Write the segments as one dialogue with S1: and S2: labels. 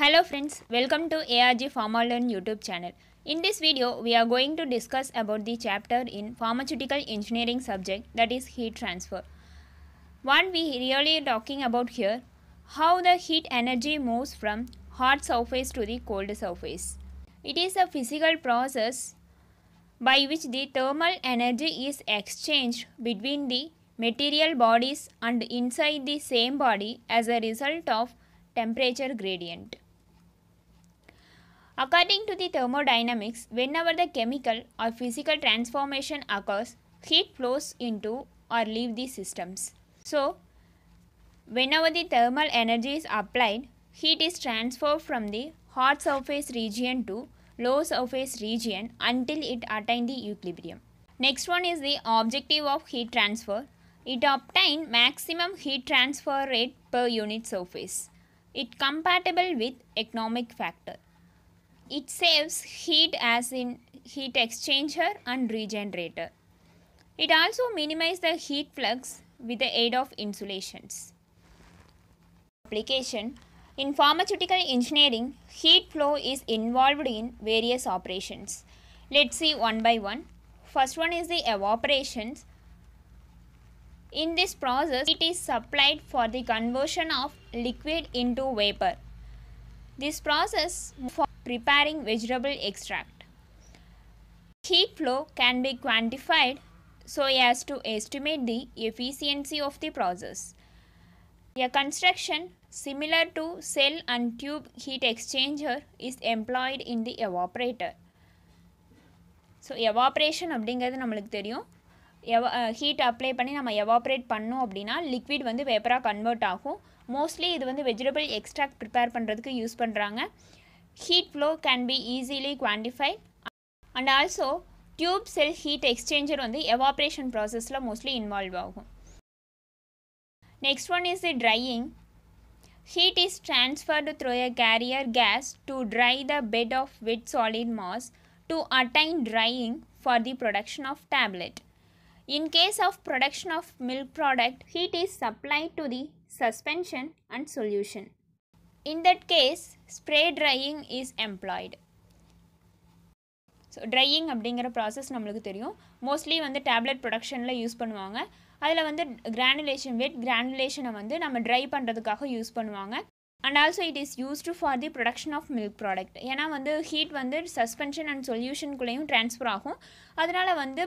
S1: Hello friends, welcome to ARG Pharma Learn YouTube channel. In this video, we are going to discuss about the chapter in pharmaceutical engineering subject, that is heat transfer. What we really are talking about here, how the heat energy moves from hot surface to the cold surface. It is a physical process by which the thermal energy is exchanged between the material bodies and inside the same body as a result of temperature gradient. According to the thermodynamics, whenever the chemical or physical transformation occurs, heat flows into or leave the systems. So, whenever the thermal energy is applied, heat is transferred from the hot surface region to low surface region until it attains the equilibrium. Next one is the objective of heat transfer. It obtains maximum heat transfer rate per unit surface. It compatible with economic factor. It saves heat as in heat exchanger and regenerator. It also minimizes the heat flux with the aid of insulations. Application. In pharmaceutical engineering, heat flow is involved in various operations. Let's see one by one. First one is the evaporations. In this process, heat is supplied for the conversion of liquid into vapor. This process for preparing vegetable extract. Heat flow can be quantified so as to estimate the efficiency of the process. A construction similar to cell and tube heat exchanger is employed in the evaporator. So evaporation அப்படிங்கிறது நம்மளுக்கு தெரியும். Heat apply பண்ணி நம்ம evaporate பண்ணோம் அப்படின்னா liquid வந்து வேப்பராக convert ஆகும். Mostly இது வந்து வெஜிடபிள் எக்ஸ்ட்ராக்ட் ப்ரிப்பேர் பண்ணுறதுக்கு யூஸ் பண்ணுறாங்க. Heat flow can be easily quantified and also tube cell heat exchanger வந்து evaporation processல mostly involve ஆகும். Next one is the drying. Heat is transferred through a carrier gas to dry the bed of wet solid mass to attain drying for the production of tablet. In case of production of milk product, heat is supplied to the suspension and solution. In that case, spray drying is employed. So drying அப்படிங்கிற process நம்மளுக்கு தெரியும். Mostly வந்து tablet ப்ரொடக்ஷனில் use பண்ணுவாங்க. அதில் வந்து granulation வெட் கிரானுலேஷனை வந்து நம்ம ட்ரை பண்ணுறதுக்காக யூஸ் பண்ணுவாங்க. And also it is used for the production of milk product. ஏன்னா வந்து ஹீட் வந்து சஸ்பென்ஷன் அண்ட் சொல்யூஷனுக்குள்ளேயும் ட்ரான்ஸ்ஃபர் ஆகும். அதனால் வந்து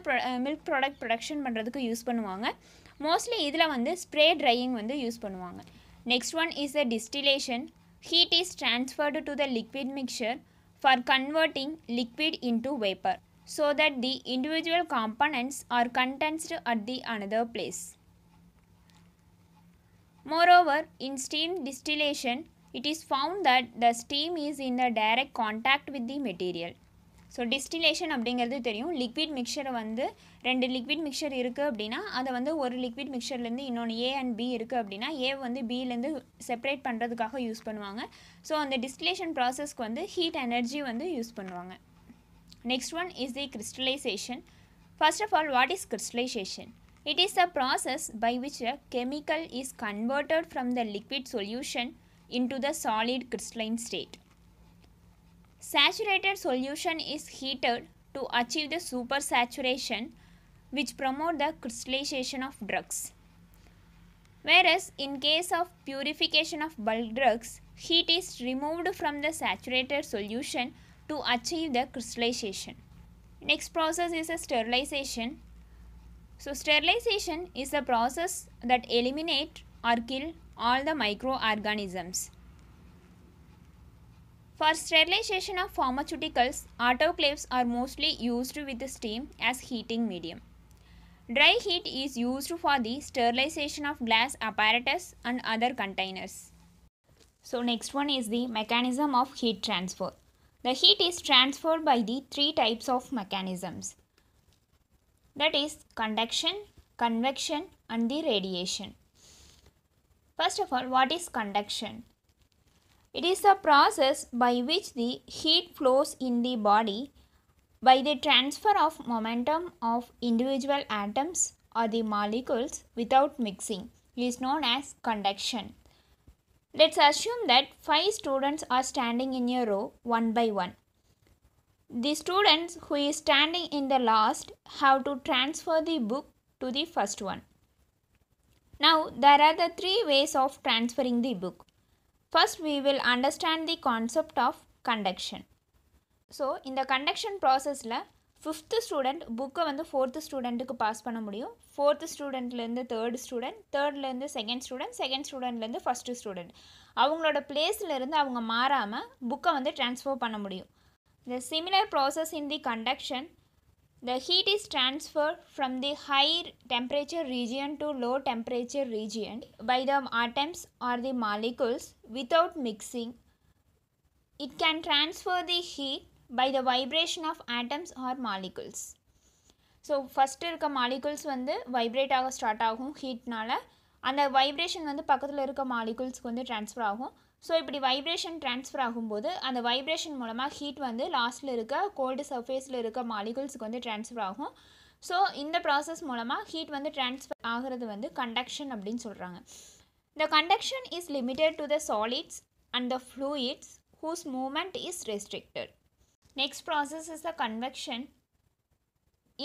S1: மில்க் ப்ராடக்ட் ப்ரொடக்ஷன் பண்ணுறதுக்கு யூஸ் பண்ணுவாங்க. மோஸ்ட்லி இதில் வந்து ஸ்ப்ரே ட்ரையிங் வந்து யூஸ் பண்ணுவாங்க. Next one is the distillation. Heat is transferred to the liquid mixture for converting liquid into vapor so that the individual components are condensed at the another place. Moreover, in steam distillation, it is found that the steam is in the direct contact with the material. So distillation அப்படிங்கிறது தெரியும். Liquid மிக்சரை வந்து ரெண்டு liquid mixer இருக்குது அப்படின்னா அதை வந்து ஒரு liquid மிக்சர்லேருந்து இன்னொன்று ஏ அண்ட் பி இருக்குது அப்படின்னா ஏ வந்து பியிலேருந்து செப்பரேட் பண்ணுறதுக்காக யூஸ் பண்ணுவாங்க. ஸோ அந்த டிஸ்டிலேஷன் ப்ராசஸ்க்கு வந்து ஹீட் எனர்ஜி வந்து யூஸ் பண்ணுவாங்க. Next one is the crystallization. First of all, what is crystallization? It is a process by which a chemical is converted from the liquid solution into the solid crystalline state. Saturated solution is heated to achieve the supersaturation, which promote the crystallization of drugs. Whereas in case of purification of bulk drugs, heat is removed from the saturated solution to achieve the crystallization. Next process is a sterilization. So sterilization is a process that eliminate or kill all the microorganisms. For sterilization of pharmaceuticals, autoclaves are mostly used with steam as heating medium. Dry heat is used for the sterilization of glass apparatus and other containers. So next one is the mechanism of heat transfer. The heat is transferred by the three types of mechanisms. That is conduction, convection and the radiation. First of all, what is conduction? It is a process by which the heat flows in the body by the transfer of momentum of individual atoms or the molecules without mixing. It is known as conduction. Let's assume that 5 students are standing in a row one by one. The students who is standing in the last have to transfer the book to the first one. Now there are the 3 ways of transferring the book. First we will understand the concept of conduction. So in the conduction process la 5th student book வந்து 4th student க்கு pass பண்ண முடியும். 4th student ல இருந்து 3rd student, 3rd ல இருந்து 2nd student, 2nd student ல இருந்து 1st student. அவங்களோட பிளேஸ்ல இருந்து அவங்க மாறாம book வந்து transfer பண்ண முடியும். The similar process in the conduction, the heat is transferred from the high temperature region to low temperature region by the atoms or the molecules without mixing. It can transfer the heat by the vibration of atoms or molecules. So first இருக்க molecules வந்து vibrate ஆக start ஆகும் ஹீட்னால. அந்த vibration வந்து பக்கத்தில் இருக்க மாலிகுல்ஸ்க்கு வந்து transfer ஆகும். ஸோ இப்படி வைப்ரேஷன் ட்ரான்ஸ்ஃபர் ஆகும்போது அந்த வைப்ரேஷன் மூலமாக ஹீட் வந்து லாஸ்ட்டில் இருக்க கோல்டு சர்ஃபேஸில் இருக்க மாலிகுல்ஸுக்கு வந்து ட்ரான்ஸ்ஃபர் ஆகும். ஸோ இந்த ப்ராசஸ் மூலமாக ஹீட் வந்து ட்ரான்ஸ்ஃபர் ஆகிறது வந்து கண்டக்ஷன் அப்படின்னு சொல்கிறாங்க. The conduction is limited to the solids and the fluids whose movement is restricted. Next process is the convection.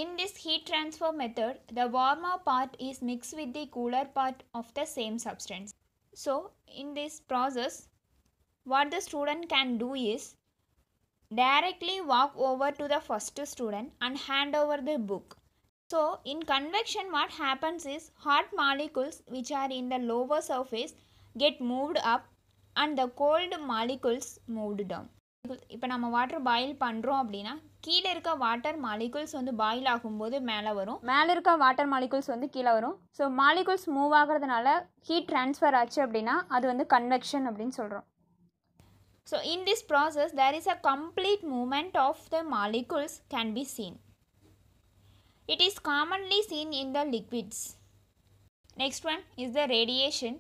S1: In this heat transfer method, the warmer part is mixed with the cooler part of the same substance. So, in this process, what the student can do is directly walk over to the first student and hand over the book. So, in convection, what happens is hot molecules which are in the lower surface get moved up and the cold molecules moved down. இப்போ நம்ம water boil பண்ணுறோம் அப்படின்னா கீழே இருக்க water molecules வந்து boil ஆகும்போது மேலே வரும், மேலே இருக்க வாட்டர் மாலிகுல்ஸ் வந்து கீழே வரும். ஸோ மாலிகுல்ஸ் மூவ் ஆகிறதுனால ஹீட் ட்ரான்ஸ்ஃபர் ஆச்சு அப்படின்னா அது வந்து கன்வெக்ஷன் அப்படின்னு சொல்கிறோம். So in this process there is a complete moment of the molecules can be seen. It is commonly seen in the liquids. Next one is the radiation.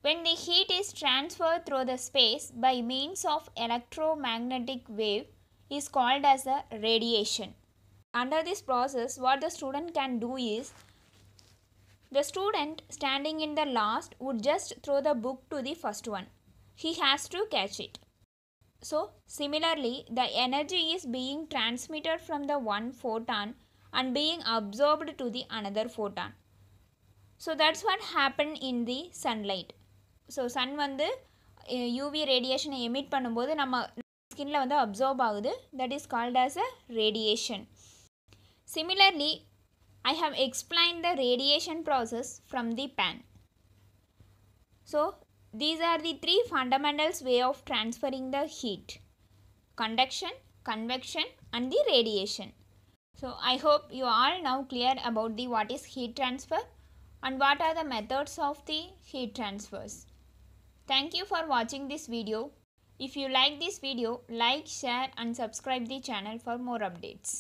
S1: When the heat is transferred through the space by means of electromagnetic wave is called as a radiation. Under this process, what the student can do is, the student standing in the last would just throw the book to the first one. He has to catch it. So, similarly, the energy is being transmitted from the one photon and being absorbed to the another photon. So, that's what happened in the sunlight. So sun வந்து UV ரேடியேஷனை emit பண்ணும்போது நம்ம ஸ்கின்ல வந்து absorb ஆகுது. That is called as a radiation. Similarly I have explain the radiation process from the pan. So these are the 3 fundamentals way of transferring the heat: conduction, convection and the radiation. So I hope you all now clear about the what is heat transfer and what are the methods of the heat transfers. Thank you for watching this video. If you like this video, like, share and subscribe the channel for more updates.